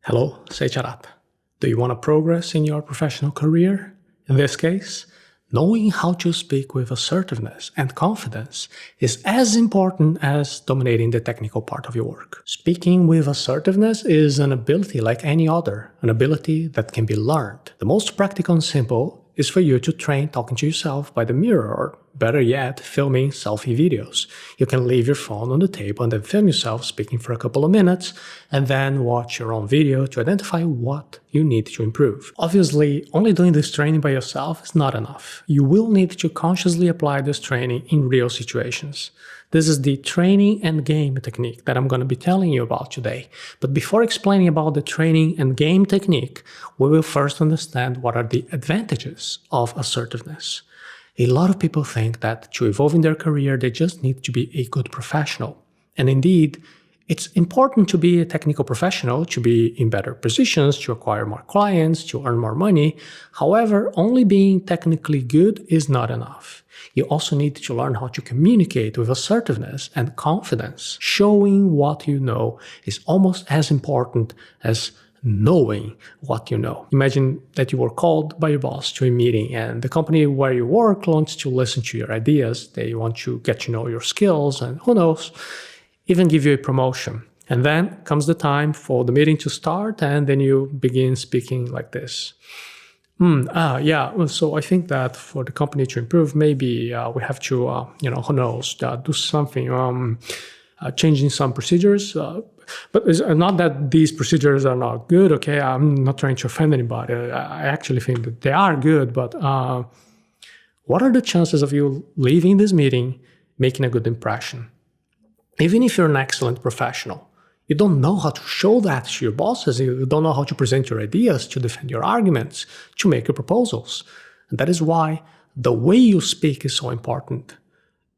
Hello, Seiiti Arata. Do you want to progress in your professional career? In this case, knowing how to speak with assertiveness and confidence is as important as dominating the technical part of your work. Speaking with assertiveness is an ability like any other, an ability that can be learned. The most practical and simple is for you to train talking to yourself by the mirror, or better yet, filming selfie videos. You can leave your phone on the table and then film yourself speaking for a couple of minutes, and then watch your own video to identify what you need to improve. Obviously, only doing this training by yourself is not enough. You will need to consciously apply this training in real situations. This is the training and game technique that I'm going to be telling you about today. But before explaining about the training and game technique, we will first understand what are the advantages of assertiveness. A lot of people think that to evolve in their career, they just need to be a good professional. And indeed, it's important to be a technical professional, to be in better positions, to acquire more clients, to earn more money. However, only being technically good is not enough. You also need to learn how to communicate with assertiveness and confidence. Showing what you know is almost as important as knowing what you know. Imagine that you were called by your boss to a meeting, and the company where you work wants to listen to your ideas. They want to get to know your skills and, who knows, even give you a promotion. And then comes the time for the meeting to start, and then you begin speaking like this. So I think that for the company to improve, maybe we have to, who knows, do something, changing some procedures. But it's not that these procedures are not good, okay? I'm not trying to offend anybody. I actually think that they are good, but what are the chances of you leaving this meeting making a good impression? Even if you're an excellent professional, you don't know how to show that to your bosses, you don't know how to present your ideas, to defend your arguments, to make your proposals. And that is why the way you speak is so important.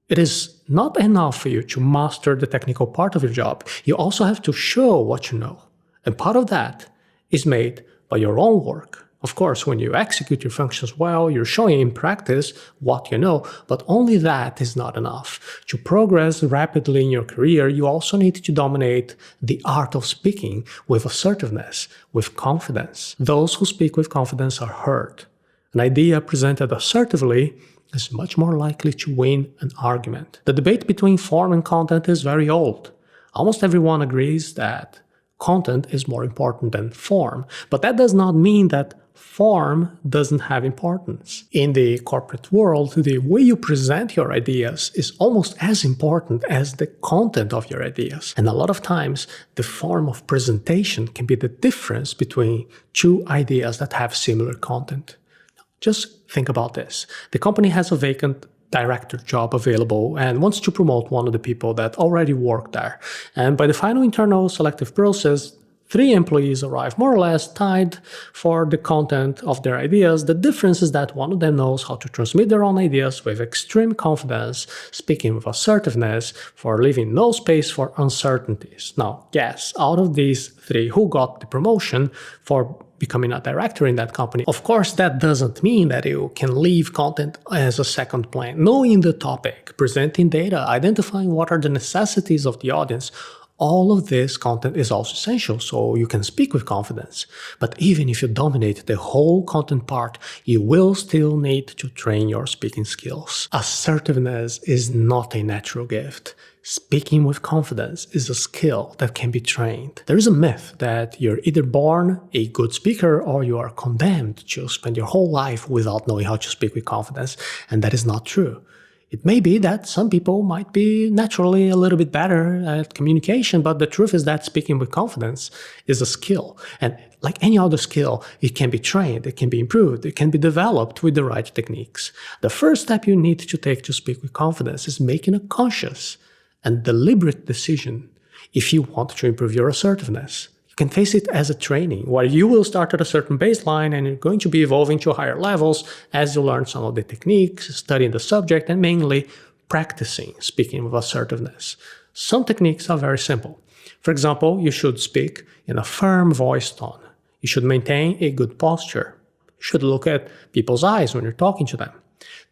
It is not enough for you to master the technical part of your job. You also have to show what you know. And part of that is made by your own work. Of course, when you execute your functions well, you're showing in practice what you know, but only that is not enough. To progress rapidly in your career, you also need to dominate the art of speaking with assertiveness, with confidence. Those who speak with confidence are heard. An idea presented assertively is much more likely to win an argument. The debate between form and content is very old. Almost everyone agrees that content is more important than form, but that does not mean that form doesn't have importance. In the corporate world, the way you present your ideas is almost as important as the content of your ideas. And a lot of times, the form of presentation can be the difference between two ideas that have similar content. Just think about this. The company has a vacant director job available and wants to promote one of the people that already work there. And by the final internal selective process, 3 employees arrive more or less tied for the content of their ideas. The difference is that one of them knows how to transmit their own ideas with extreme confidence, speaking with assertiveness, for leaving no space for uncertainties. Now, guess, out of these 3, who got the promotion for becoming a director in that company? Of course, that doesn't mean that you can leave content as a second plan. Knowing the topic, presenting data, identifying what are the necessities of the audience, all of this content is also essential, so you can speak with confidence. But even if you dominate the whole content part, you will still need to train your speaking skills. Assertiveness is not a natural gift. Speaking with confidence is a skill that can be trained. There is a myth that you're either born a good speaker or you are condemned to spend your whole life without knowing how to speak with confidence, and that is not true. It may be that some people might be naturally a little bit better at communication, but the truth is that speaking with confidence is a skill. And like any other skill, it can be trained, it can be improved, it can be developed with the right techniques. The first step you need to take to speak with confidence is making a conscious and deliberate decision if you want to improve your assertiveness. You can face it as a training, where you will start at a certain baseline and you're going to be evolving to higher levels as you learn some of the techniques, studying the subject, and mainly practicing speaking with assertiveness. Some techniques are very simple. For example, you should speak in a firm voice tone. You should maintain a good posture. You should look at people's eyes when you're talking to them.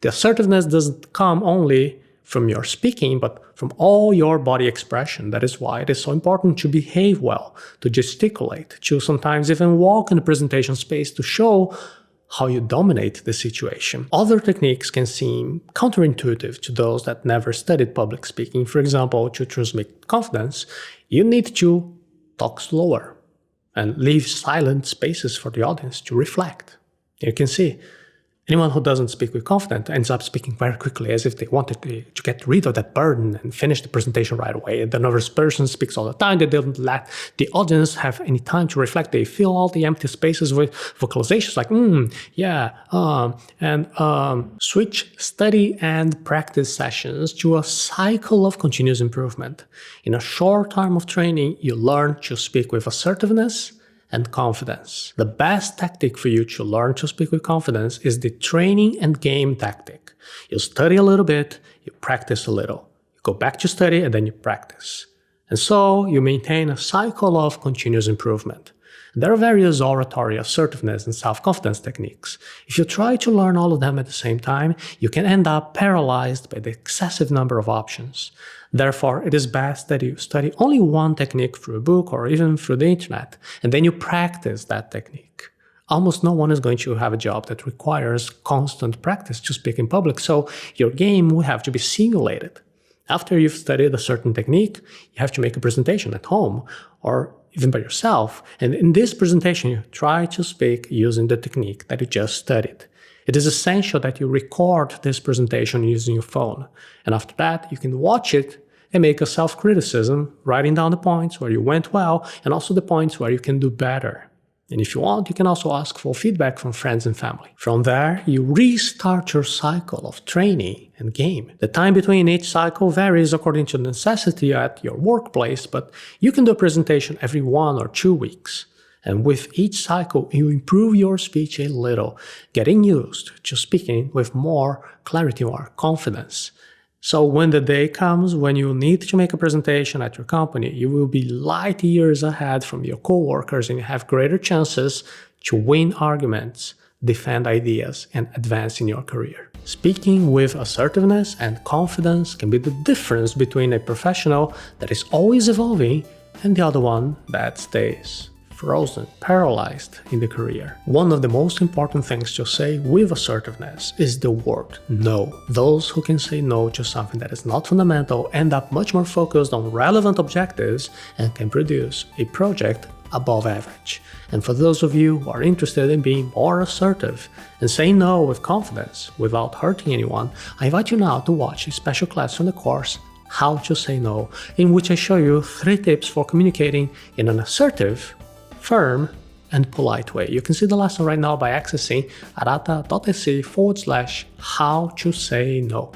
The assertiveness doesn't come only from your speaking, but from all your body expression. That is why it is so important to behave well, to gesticulate, to sometimes even walk in the presentation space to show how you dominate the situation. Other techniques can seem counterintuitive to those that never studied public speaking. For example, to transmit confidence, you need to talk slower and leave silent spaces for the audience to reflect. You can see anyone who doesn't speak with confidence ends up speaking very quickly, as if they wanted to get rid of that burden and finish the presentation right away. And the nervous person speaks all the time. They don't let the audience have any time to reflect. They fill all the empty spaces with vocalizations like, switch study and practice sessions to a cycle of continuous improvement. In a short time of training, you learn to speak with assertiveness and confidence. The best tactic for you to learn to speak with confidence is the training and game tactic. You study a little bit, you practice a little. You go back to study and then you practice. And so you maintain a cycle of continuous improvement. There are various oratory, assertiveness, and self-confidence techniques. If you try to learn all of them at the same time, you can end up paralyzed by the excessive number of options. Therefore, it is best that you study only one technique through a book or even through the internet, and then you practice that technique. Almost no one is going to have a job that requires constant practice to speak in public, so your game will have to be simulated. After you've studied a certain technique, you have to make a presentation at home or even by yourself, and in this presentation you try to speak using the technique that you just studied. It is essential that you record this presentation using your phone, and after that you can watch it and make a self-criticism, writing down the points where you went well and also the points where you can do better. And if you want, you can also ask for feedback from friends and family. From there, you restart your cycle of training and game. The time between each cycle varies according to the necessity at your workplace, but you can do a presentation every 1 or 2 weeks. And with each cycle, you improve your speech a little, getting used to speaking with more clarity or confidence. So when the day comes when you need to make a presentation at your company, you will be light years ahead from your coworkers and you have greater chances to win arguments, defend ideas, and advance in your career. Speaking with assertiveness and confidence can be the difference between a professional that is always evolving and the other one that stays frozen, paralyzed in the career. One of the most important things to say with assertiveness is the word no. Those who can say no to something that is not fundamental end up much more focused on relevant objectives and can produce a project above average. And for those of you who are interested in being more assertive and saying no with confidence without hurting anyone, I invite you now to watch a special class from the course How to Say No, in which I show you 3 tips for communicating in an assertive, firm, and polite way. You can see the lesson right now by accessing arata.se/how to say no.